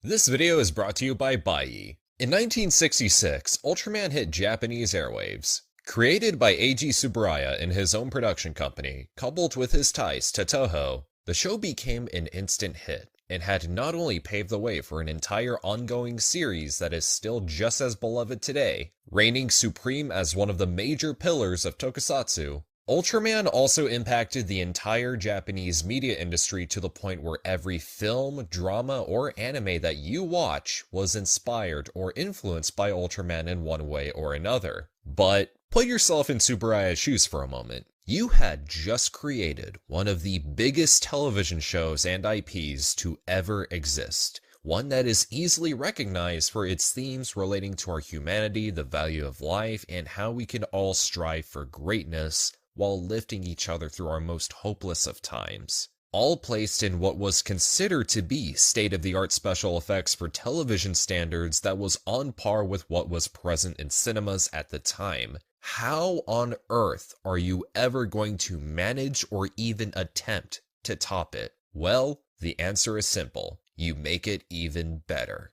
This video is brought to you by Buyee. In 1966, Ultraman hit Japanese airwaves. Created by Eiji Tsuburaya in his own production company, coupled with his ties to Toho, the show became an instant hit, and had not only paved the way for an entire ongoing series that is still just as beloved today, reigning supreme as one of the major pillars of Tokusatsu, Ultraman also impacted the entire Japanese media industry to the point where every film, drama, or anime that you watch was inspired or influenced by Ultraman in one way or another. But put yourself in Tsuburaya's shoes for a moment. You had just created one of the biggest television shows and IPs to ever exist. One that is easily recognized for its themes relating to our humanity, the value of life, and how we can all strive for greatness while lifting each other through our most hopeless of times. All placed in what was considered to be state-of-the-art special effects for television standards that was on par with what was present in cinemas at the time. How on earth are you ever going to manage or even attempt to top it? Well, the answer is simple. You make it even better.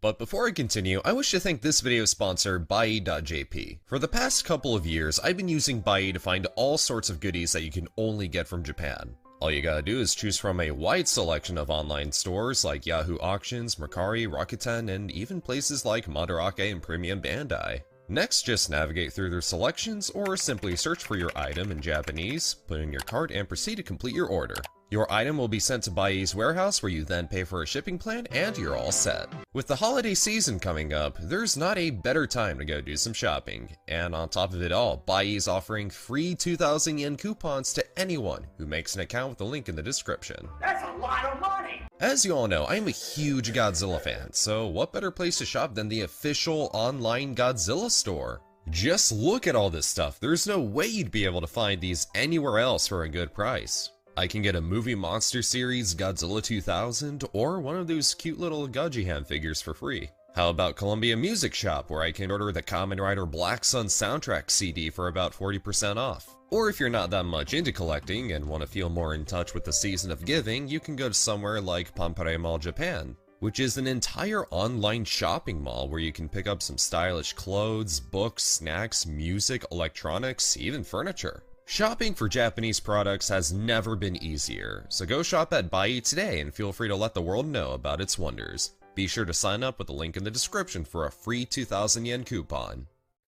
But before I continue, I wish to thank this video's sponsor, Buyee.jp. For the past couple of years, I've been using Buyee to find all sorts of goodies that you can only get from Japan. All you gotta do is choose from a wide selection of online stores like Yahoo Auctions, Mercari, Rakuten, and even places like Madarake and Premium Bandai. Next, just navigate through their selections or simply search for your item in Japanese, put in your cart, and proceed to complete your order. Your item will be sent to Buyee's warehouse where you then pay for a shipping plan and you're all set. With the holiday season coming up, there's not a better time to go do some shopping. And on top of it all, Buyee offering free 2,000 yen coupons to anyone who makes an account with the link in the description. That's a lot of money! As you all know, I'm a huge Godzilla fan, so what better place to shop than the official online Godzilla store? Just look at all this stuff. There's no way you'd be able to find these anywhere else for a good price. I can get a movie monster series Godzilla 2000 or one of those cute little Goji hand figures for free. How about Columbia Music Shop, where I can order the Kamen Rider Black Sun soundtrack CD for about 40% off. Or if you're not that much into collecting and want to feel more in touch with the season of giving, you can go to somewhere like Pampare Mall Japan, which is an entire online shopping mall where you can pick up some stylish clothes, books, snacks, music, electronics, even furniture. Shopping for Japanese products has never been easier, so go shop at Buyee today and feel free to let the world know about its wonders. Be sure to sign up with the link in the description for a free 2,000 yen coupon.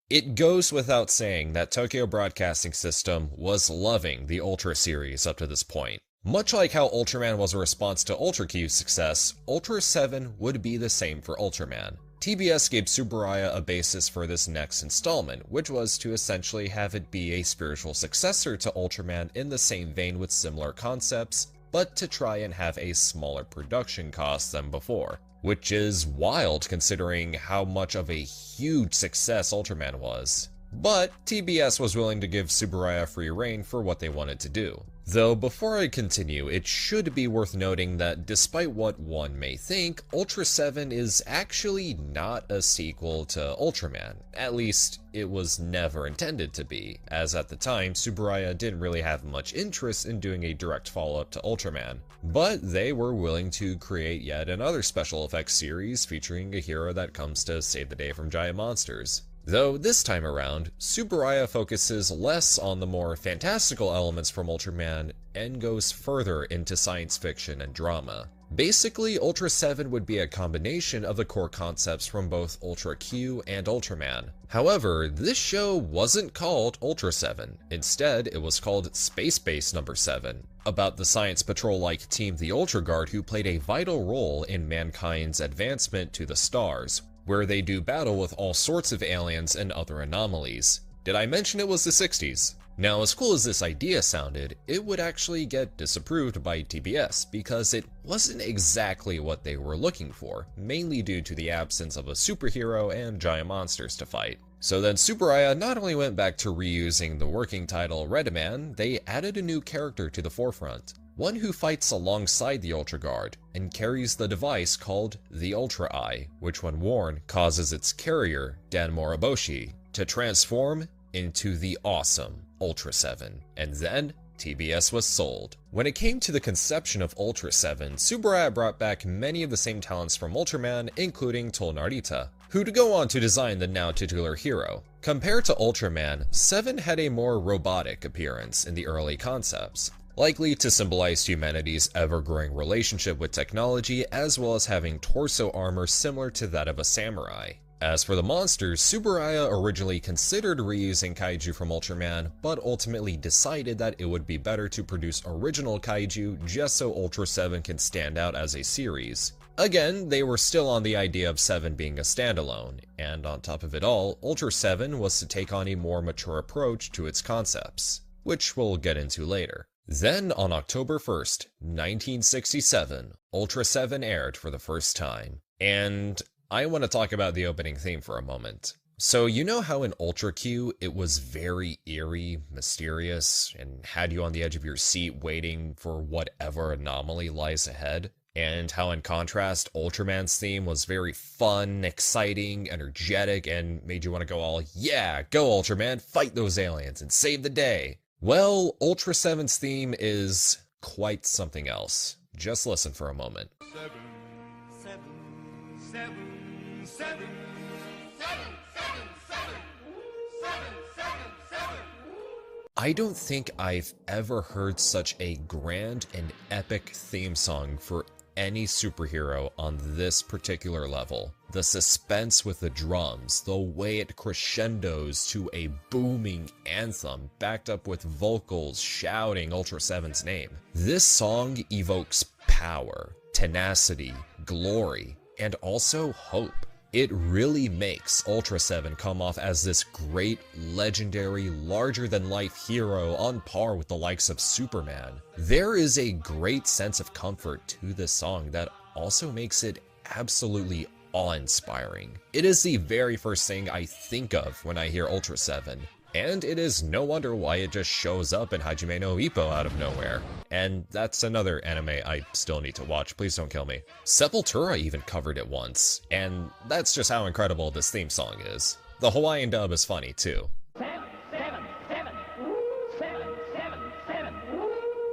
It goes without saying that Tokyo Broadcasting System was loving the Ultra series up to this point. Much like how Ultraman was a response to Ultra Q's success, Ultraseven would be the same for Ultraman. TBS gave Tsuburaya a basis for this next installment, which was to essentially have it be a spiritual successor to Ultraman in the same vein with similar concepts, but to try and have a smaller production cost than before. Which is wild considering how much of a huge success Ultraman was. But TBS was willing to give Tsuburaya free rein for what they wanted to do. Though before I continue, it should be worth noting that despite what one may think, Ultraseven is actually not a sequel to Ultraman. At least, it was never intended to be, as at the time, Tsuburaya didn't really have much interest in doing a direct follow-up to Ultraman. But they were willing to create yet another special effects series featuring a hero that comes to save the day from giant monsters. Though this time around, Tsuburaya focuses less on the more fantastical elements from Ultraman and goes further into science fiction and drama. Basically, Ultraseven would be a combination of the core concepts from both Ultra Q and Ultraman. However, this show wasn't called Ultraseven. Instead, it was called Space Base No. 7, about the Science Patrol-like team the Ultra Guard who played a vital role in mankind's advancement to the stars, where they do battle with all sorts of aliens and other anomalies. Did I mention it was the 60s? Now, as cool as this idea sounded, it would actually get disapproved by TBS because it wasn't exactly what they were looking for, mainly due to the absence of a superhero and giant monsters to fight. So then SCRYE not only went back to reusing the working title Redman, they added a new character to the forefront. One who fights alongside the Ultra Guard and carries the device called the Ultra Eye, which when worn causes its carrier, Dan Moroboshi, to transform into the awesome Ultraseven, and then TBS was sold. When it came to the conception of Ultraseven, SCRYE brought back many of the same talents from Ultraman, including Toll Narita, who'd go on to design the now titular hero. Compared to Ultraman, Seven had a more robotic appearance in the early concepts, likely to symbolize humanity's ever-growing relationship with technology, as well as having torso armor similar to that of a samurai. As for the monsters, SCRYE originally considered reusing kaiju from Ultraman, but ultimately decided that it would be better to produce original kaiju just so Ultraseven can stand out as a series. Again, they were still on the idea of Seven being a standalone, and on top of it all, Ultraseven was to take on a more mature approach to its concepts, which we'll get into later. Then, on October 1st, 1967, Ultraseven aired for the first time, and I want to talk about the opening theme for a moment. So you know how in Ultra Q it was very eerie, mysterious, and had you on the edge of your seat waiting for whatever anomaly lies ahead? And how in contrast, Ultraman's theme was very fun, exciting, energetic, and made you want to go all, yeah, go Ultraman, fight those aliens, and save the day. Well, Ultraseven's theme is quite something else. Just listen for a moment. I don't think I've ever heard such a grand and epic theme song for any superhero on this particular level. The suspense with the drums, the way it crescendos to a booming anthem backed up with vocals shouting Ultraseven's name. This song evokes power, tenacity, glory, and also hope. It really makes Ultraseven come off as this great, legendary, larger-than-life hero on par with the likes of Superman. There is a great sense of comfort to this song that also makes it absolutely awe-inspiring. It is the very first thing I think of when I hear Ultraseven, and it is no wonder why it just shows up in Hajime no Ippo out of nowhere. And that's another anime I still need to watch, please don't kill me. Sepultura even covered it once, and that's just how incredible this theme song is. The Hawaiian dub is funny too.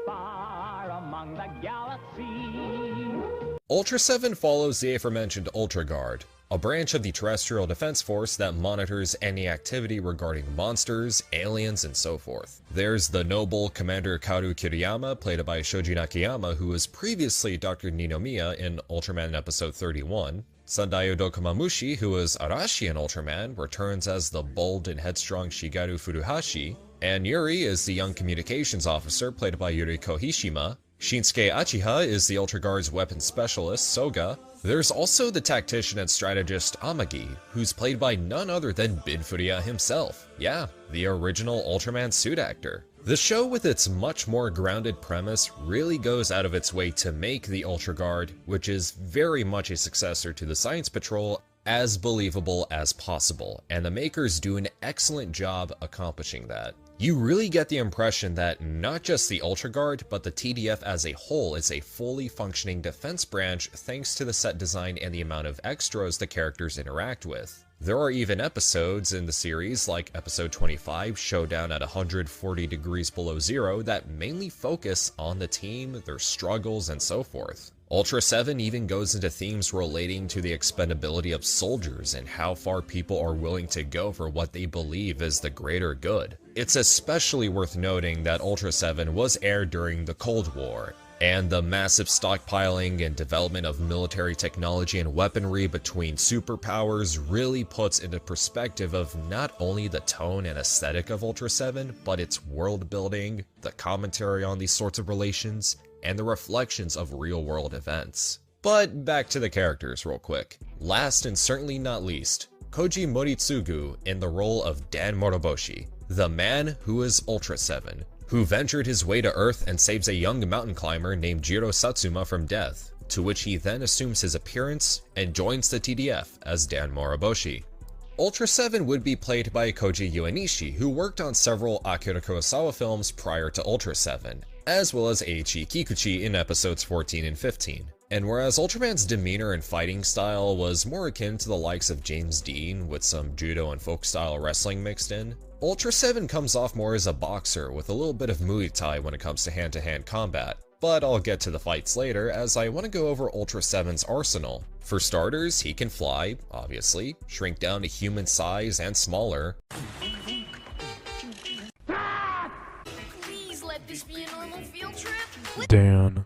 Far among the galaxies. Ultraseven follows the aforementioned Ultra Guard, a branch of the terrestrial defense force that monitors any activity regarding monsters, aliens, and so forth. There's the noble Commander Kaoru Kiriyama, played by Shoji Nakayama, who was previously Dr. Ninomiya in Ultraman episode 31. Sandayo Dokumamushi, who was Arashi in Ultraman, returns as the bold and headstrong Shigeru Furuhashi. And Yuri is the young communications officer, played by Yuriko Hishima. Shinsuke Achiha is the Ultra Guard's weapons specialist, Soga. There's also the tactician and strategist Amagi, who's played by none other than Bin Furuya himself. Yeah, the original Ultraman suit actor. The show, with its much more grounded premise, really goes out of its way to make the Ultra Guard, which is very much a successor to the Science Patrol, as believable as possible, and the makers do an excellent job accomplishing that. You really get the impression that not just the Ultra Guard, but the TDF as a whole is a fully functioning defense branch thanks to the set design and the amount of extras the characters interact with. There are even episodes in the series, like episode 25, Showdown at 140 Degrees Below Zero, that mainly focus on the team, their struggles, and so forth. Ultraseven even goes into themes relating to the expendability of soldiers and how far people are willing to go for what they believe is the greater good. It's especially worth noting that Ultraseven was aired during the Cold War, and the massive stockpiling and development of military technology and weaponry between superpowers really puts into perspective of not only the tone and aesthetic of Ultraseven, but its world building, the commentary on these sorts of relations, and the reflections of real-world events. But back to the characters real quick. Last and certainly not least, Koji Moritsugu in the role of Dan Moroboshi. the man who is Ultraseven, who ventured his way to Earth and saves a young mountain climber named Jiro Satsuma from death, to which he then assumes his appearance and joins the TDF as Dan Moroboshi. Ultraseven would be played by Koji Uenishi, who worked on several Akira Kurosawa films prior to Ultraseven, as well as Eiichi Kikuchi in episodes 14 and 15. And whereas Ultraman's demeanor and fighting style was more akin to the likes of James Dean with some judo and folk-style wrestling mixed in, Ultraseven comes off more as a boxer with a little bit of Muay Thai when it comes to hand-to-hand combat. But I'll get to the fights later, as I want to go over Ultraseven's arsenal. For starters, he can fly, obviously, shrink down to human size and smaller. Please let this be a normal field trip. Dan.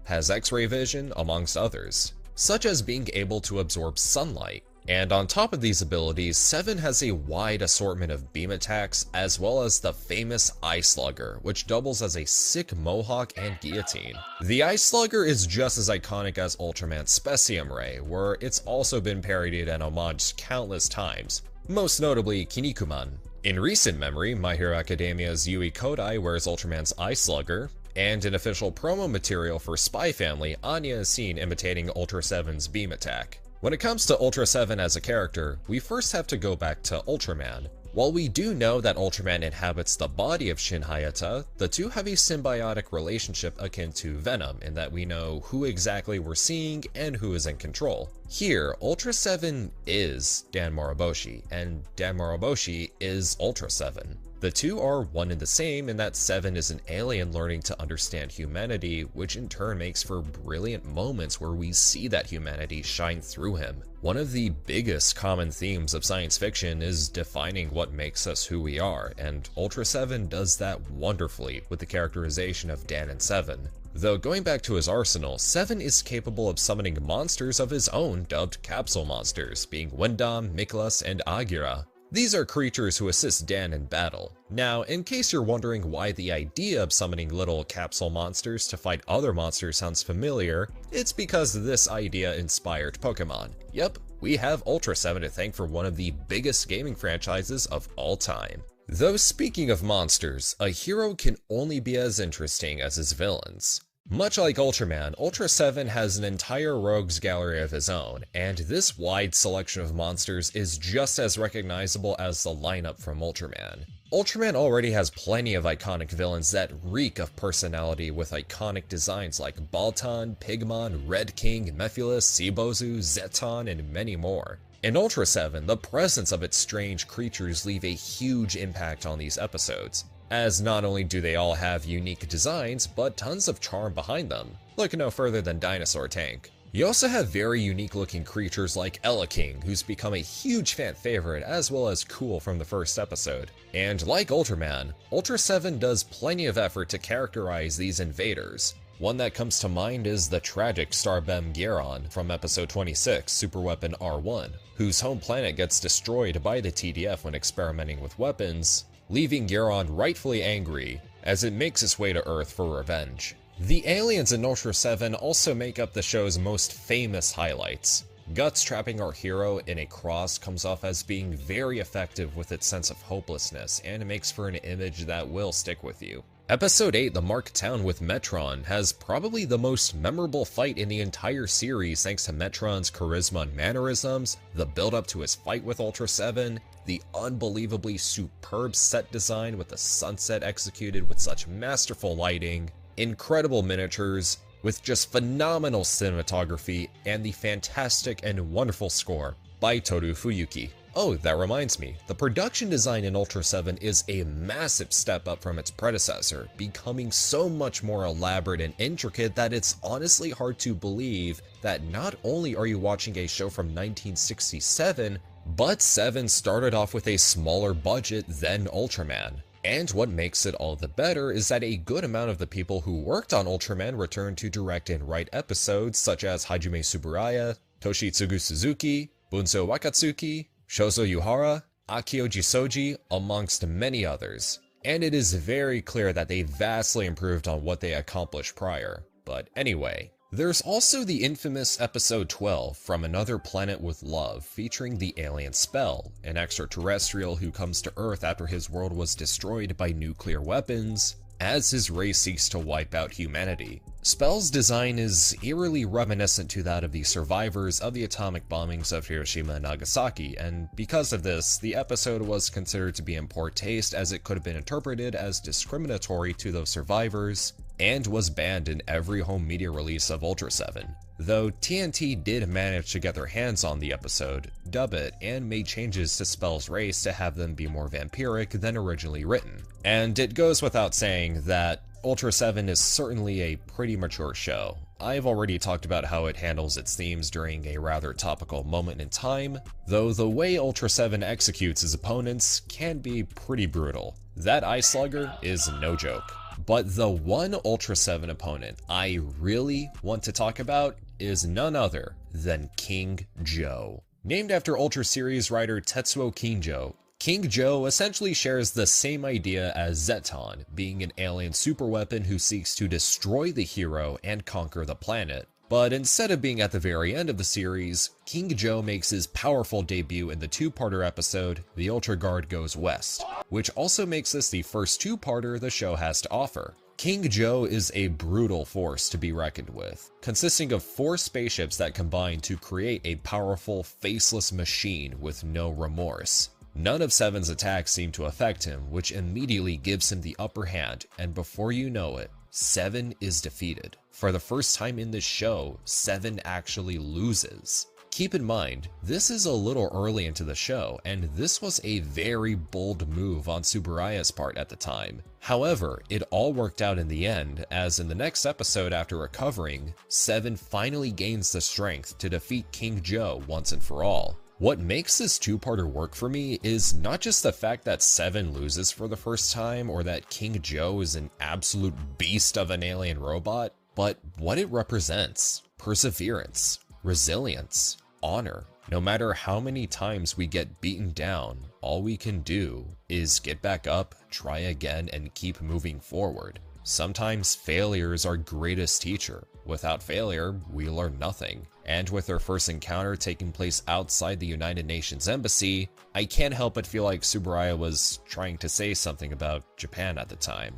Has X-ray vision, amongst others, such as being able to absorb sunlight. And on top of these abilities, Seven has a wide assortment of beam attacks, as well as the famous Ice Slugger, which doubles as a sick mohawk and guillotine. The Ice Slugger is just as iconic as Ultraman's Specium Ray, where it's also been parodied and homaged countless times, most notably Kinnikuman. In recent memory, My Hero Academia's Yui Kodai wears Ultraman's Ice Slugger, and in official promo material for Spy Family, Anya is seen imitating Ultraseven's beam attack. When it comes to Ultraseven as a character, we first have to go back to Ultraman. While we do know that Ultraman inhabits the body of Shin Hayata, the two have a symbiotic relationship akin to Venom in that we know who exactly we're seeing and who is in control. Here, Ultraseven is Dan Moroboshi, and Dan Moroboshi is Ultraseven. The two are one and the same in that Seven is an alien learning to understand humanity, which in turn makes for brilliant moments where we see that humanity shine through him. One of the biggest common themes of science fiction is defining what makes us who we are, and Ultraseven does that wonderfully with the characterization of Dan and Seven. Though going back to his arsenal, Seven is capable of summoning monsters of his own dubbed capsule monsters, being Windam, Miklas, and Agira. These are creatures who assist Dan in battle. Now, in case you're wondering why the idea of summoning little capsule monsters to fight other monsters sounds familiar, it's because this idea inspired Pokemon. Yep, we have Ultraseven to thank for one of the biggest gaming franchises of all time. Though speaking of monsters, a hero can only be as interesting as his villains. Much like Ultraman, Ultraseven has an entire rogues gallery of his own, and this wide selection of monsters is just as recognizable as the lineup from Ultraman. Ultraman already has plenty of iconic villains that reek of personality with iconic designs like Baltan, Pigmon, Red King, Mephilus, Seabozu, Zeton, and many more. In Ultraseven, the presence of its strange creatures leave a huge impact on these episodes, as not only do they all have unique designs, but tons of charm behind them. Look no further than Dinosaur Tank. You also have very unique looking creatures like Ella King, who's become a huge fan favorite as well as cool from the first episode. And like Ultraman, Ultraseven does plenty of effort to characterize these invaders. One that comes to mind is the tragic Starbem Geron from episode 26, Superweapon R1, whose home planet gets destroyed by the TDF when experimenting with weapons, leaving Geron rightfully angry as it makes its way to Earth for revenge. The aliens in Ultraseven also make up the show's most famous highlights. Guts trapping our hero in a cross comes off as being very effective with its sense of hopelessness, and it makes for an image that will stick with you. Episode 8, The Marked Town with Metron, has probably the most memorable fight in the entire series thanks to Metron's charisma and mannerisms, the build-up to his fight with Ultraseven, the unbelievably superb set design with the sunset executed with such masterful lighting, incredible miniatures, with just phenomenal cinematography, and the fantastic and wonderful score by Toru Fuyuki. Oh, that reminds me, the production design in Ultraseven is a massive step up from its predecessor, becoming so much more elaborate and intricate that it's honestly hard to believe that not only are you watching a show from 1967, but Seven started off with a smaller budget than Ultraman. And what makes it all the better is that a good amount of the people who worked on Ultraman returned to direct and write episodes such as Hajime Tsuburaya, Toshitsugu Suzuki, Bunso Wakatsuki, Shozo Yuhara, Akio Jisoji, amongst many others. And it is very clear that they vastly improved on what they accomplished prior. But anyway, There's also the infamous episode 12, From Another Planet with Love, featuring the alien Spell, an extraterrestrial who comes to Earth after his world was destroyed by nuclear weapons, as his race seeks to wipe out humanity. Spell's design is eerily reminiscent to that of the survivors of the atomic bombings of Hiroshima and Nagasaki, and because of this, the episode was considered to be in poor taste as it could have been interpreted as discriminatory to those survivors, and was banned in every home media release of Ultraseven. Though TNT did manage to get their hands on the episode, dub it, and made changes to Spell's race to have them be more vampiric than originally written. And it goes without saying that Ultraseven is certainly a pretty mature show. I've already talked about how it handles its themes during a rather topical moment in time, though the way Ultraseven executes his opponents can be pretty brutal. That Ice Slugger is no joke. But the one Ultraseven opponent I really want to talk about is none other than King Joe. Named after Ultra Series writer Tetsuo Kinjo, King Joe essentially shares the same idea as Zeton, being an alien superweapon who seeks to destroy the hero and conquer the planet. But instead of being at the very end of the series, King Joe makes his powerful debut in the two-parter episode, The Ultra Guard Goes West, which also makes this the first two-parter the show has to offer. King Joe is a brutal force to be reckoned with, consisting of 4 spaceships that combine to create a powerful, faceless machine with no remorse. None of Seven's attacks seem to affect him, which immediately gives him the upper hand, and before you know it, Seven is defeated. For the first time in this show, Seven actually loses. Keep in mind, this is a little early into the show, and this was a very bold move on Tsuburaya's part at the time. However, it all worked out in the end, as in the next episode after recovering, Seven finally gains the strength to defeat King Joe once and for all. What makes this two-parter work for me is not just the fact that Seven loses for the first time or that King Joe is an absolute beast of an alien robot, but what it represents: perseverance, resilience, honor. No matter how many times we get beaten down, all we can do is get back up, try again, and keep moving forward. Sometimes failure is our greatest teacher. Without failure, we learn nothing. And with their first encounter taking place outside the United Nations Embassy, I can't help but feel like Tsuburaya was trying to say something about Japan at the time.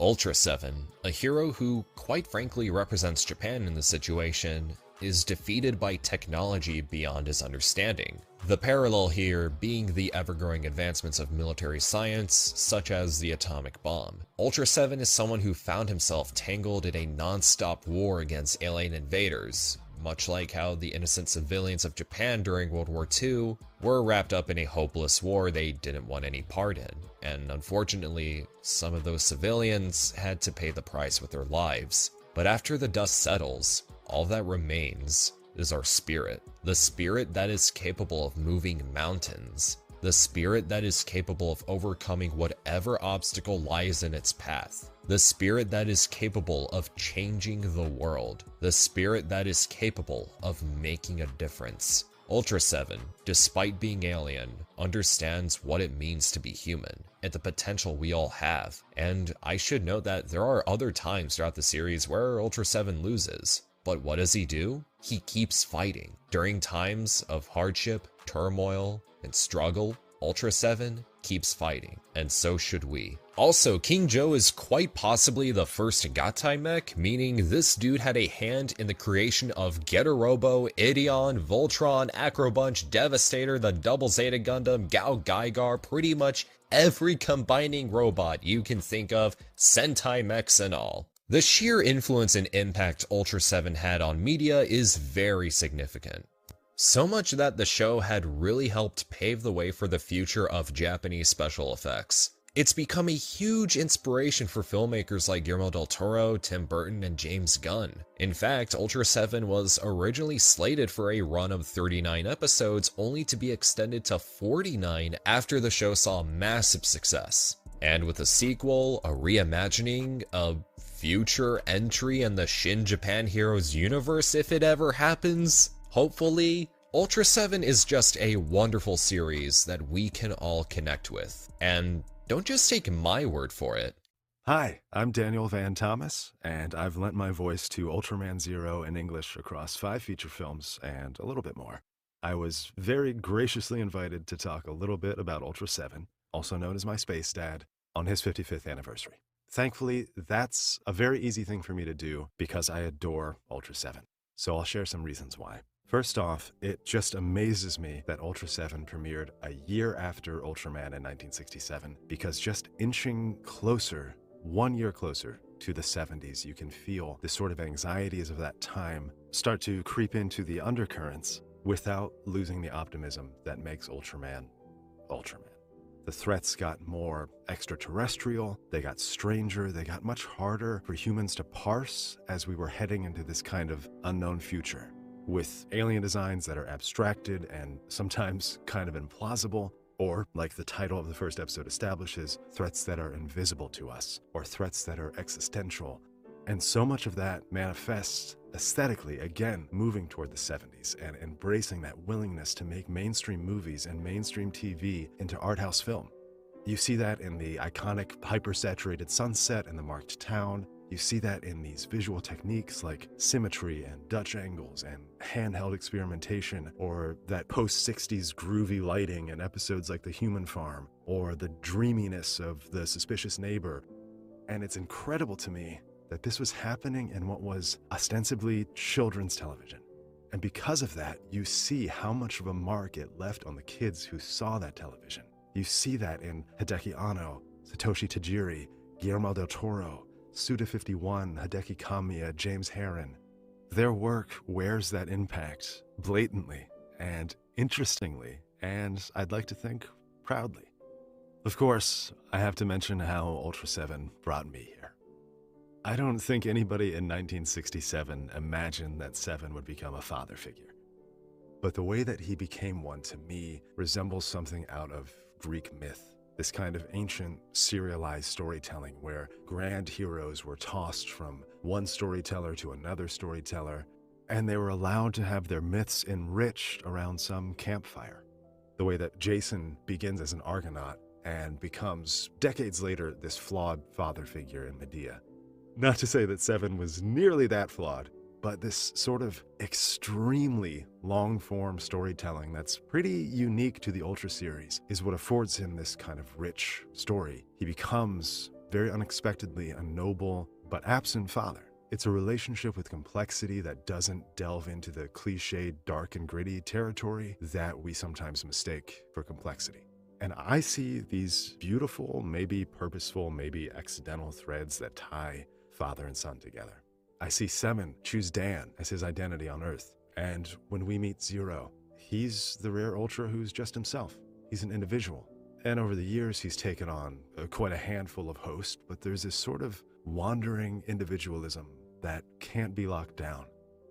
Ultraseven, a hero who, quite frankly, represents Japan in this situation, is defeated by technology beyond his understanding. The parallel here being the ever-growing advancements of military science, such as the atomic bomb. Ultraseven is someone who found himself tangled in a non-stop war against alien invaders, much like how the innocent civilians of Japan during World War II were wrapped up in a hopeless war they didn't want any part in. And unfortunately, some of those civilians had to pay the price with their lives. But after the dust settles, all that remains is our spirit. The spirit that is capable of moving mountains. The spirit that is capable of overcoming whatever obstacle lies in its path. The spirit that is capable of changing the world. The spirit that is capable of making a difference. Ultraseven, despite being alien, understands what it means to be human and the potential we all have. And I should note that there are other times throughout the series where Ultraseven loses. But what does he do? He keeps fighting. During times of hardship, turmoil, and struggle, Ultraseven keeps fighting, and so should we. Also, King Joe is quite possibly the first Gatai mech, meaning this dude had a hand in the creation of Getter-Robo, Ideon, Voltron, Acrobunch, Devastator, the Double Zeta Gundam, Gao Gaigar, pretty much every combining robot you can think of, Sentai mechs and all. The sheer influence and impact Ultraseven had on media is very significant. So much that the show had really helped pave the way for the future of Japanese special effects. It's become a huge inspiration for filmmakers like Guillermo del Toro, Tim Burton, and James Gunn. In fact, Ultraseven was originally slated for a run of 39 episodes, only to be extended to 49 after the show saw massive success. And with a sequel, a reimagining, a future entry in the Shin Japan Heroes universe if it ever happens, hopefully, Ultraseven is just a wonderful series that we can all connect with. And don't just take my word for it. Hi, I'm Daniel Van Thomas, and I've lent my voice to Ultraman Zero in English across 5 feature films and a little bit more. I was very graciously invited to talk a little bit about Ultraseven, also known as my space dad, on his 55th anniversary. Thankfully, that's a very easy thing for me to do because I adore Ultraseven. So I'll share some reasons why. First off, it just amazes me that Ultraseven premiered a year after Ultraman in 1967, because just inching closer, 1 year closer to the 70s, you can feel the sort of anxieties of that time start to creep into the undercurrents without losing the optimism that makes Ultraman Ultraman. The threats got more extraterrestrial, they got stranger, they got much harder for humans to parse as we were heading into this kind of unknown future, with alien designs that are abstracted and sometimes kind of implausible, or, like the title of the first episode establishes, threats that are invisible to us, or threats that are existential. And so much of that manifests aesthetically, again, moving toward the 70s and embracing that willingness to make mainstream movies and mainstream TV into art house film. You see that in the iconic hyper-saturated sunset and the marked town. You see that in these visual techniques like symmetry and Dutch angles and handheld experimentation, or that post-60s groovy lighting in episodes like The Human Farm, or the dreaminess of The Suspicious Neighbor. And it's incredible to me that this was happening in what was ostensibly children's television. And because of that, you see how much of a mark it left on the kids who saw that television. You see that in Hideki Anno, Satoshi Tajiri, Guillermo del Toro, Suda51, Hideki Kamiya, James Herron. Their work wears that impact blatantly and interestingly, and I'd like to think proudly. Of course, I have to mention how Ultraseven brought me here. I don't think anybody in 1967 imagined that Seven would become a father figure. But the way that he became one, to me, resembles something out of Greek myth. This kind of ancient serialized storytelling where grand heroes were tossed from one storyteller to another storyteller, and they were allowed to have their myths enriched around some campfire. The way that Jason begins as an Argonaut and becomes, decades later, this flawed father figure in Medea. Not to say that Seven was nearly that flawed, but this sort of extremely long-form storytelling that's pretty unique to the Ultra series is what affords him this kind of rich story. He becomes, very unexpectedly, a noble but absent father. It's a relationship with complexity that doesn't delve into the cliched dark and gritty territory that we sometimes mistake for complexity. And I see these beautiful, maybe purposeful, maybe accidental threads that tie father and son together. I see Seven choose Dan as his identity on Earth. And when we meet Zero, he's the rare Ultra who's just himself. He's an individual. And over the years, he's taken on quite a handful of hosts, but there's this sort of wandering individualism that can't be locked down.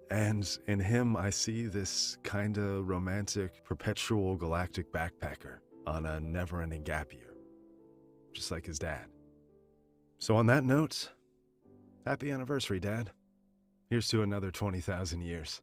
And in him, I see this kind of romantic, perpetual galactic backpacker on a never-ending gap year, just like his dad. So on that note, happy anniversary, Dad. Here's to another 20,000 years.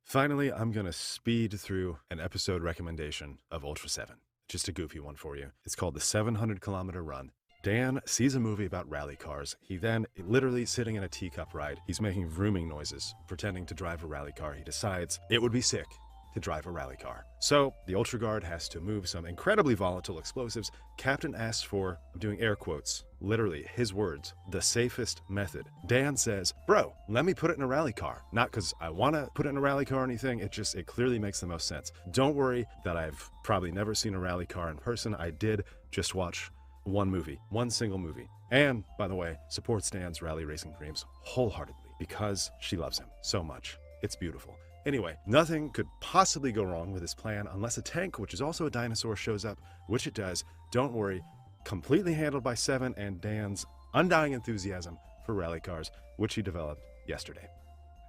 Finally, I'm going to speed through an episode recommendation of Ultraseven. Just a goofy one for you. It's called the 700-kilometer Run. Dan sees a movie about rally cars. He then, literally sitting in a teacup ride, he's making vrooming noises, pretending to drive a rally car. He decides it would be sick to drive a rally car. So the Ultra Guard has to move some incredibly volatile explosives. Captain asks for, I'm doing air quotes, literally his words, the safest method. Dan says, bro, let me put it in a rally car. Not because I want to put it in a rally car or anything, it clearly makes the most sense. Don't worry that I've probably never seen a rally car in person. I did just watch one single movie. And, by the way, supports Dan's rally racing dreams wholeheartedly because she loves him so much. It's beautiful. Anyway, nothing could possibly go wrong with this plan unless a tank, which is also a dinosaur, shows up, which it does. Don't worry, completely handled by Seven and Dan's undying enthusiasm for rally cars, which he developed yesterday.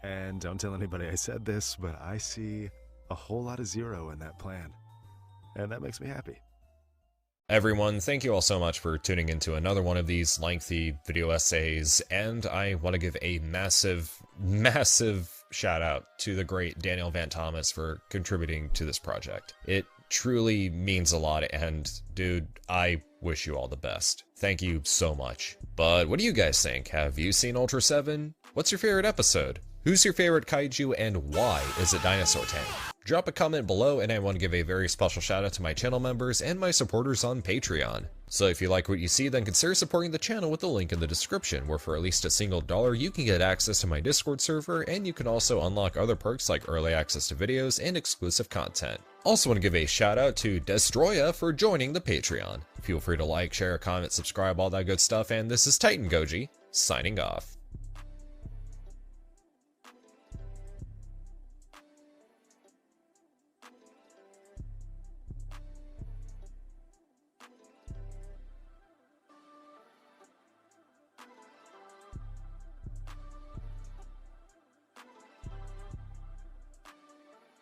And don't tell anybody I said this, but I see a whole lot of Zero in that plan. And that makes me happy. Everyone, thank you all so much for tuning into another one of these lengthy video essays, and I want to give a massive shout out to the great Daniel Van Thomas for contributing to this project. It truly means a lot, and dude, I wish you all the best. Thank you so much. But what do you guys think? Have you seen Ultraseven? What's your favorite episode? Who's your favorite kaiju and why is it Dinosaur Tank? Drop a comment below, and I want to give a very special shout out to my channel members and my supporters on Patreon. So if you like what you see, then consider supporting the channel with the link in the description, where for at least $1 you can get access to my Discord server, and you can also unlock other perks like early access to videos and exclusive content. Also want to give a shout out to Destroya for joining the Patreon. Feel free to like, share, comment, subscribe, all that good stuff, and this is TitanGoji, signing off.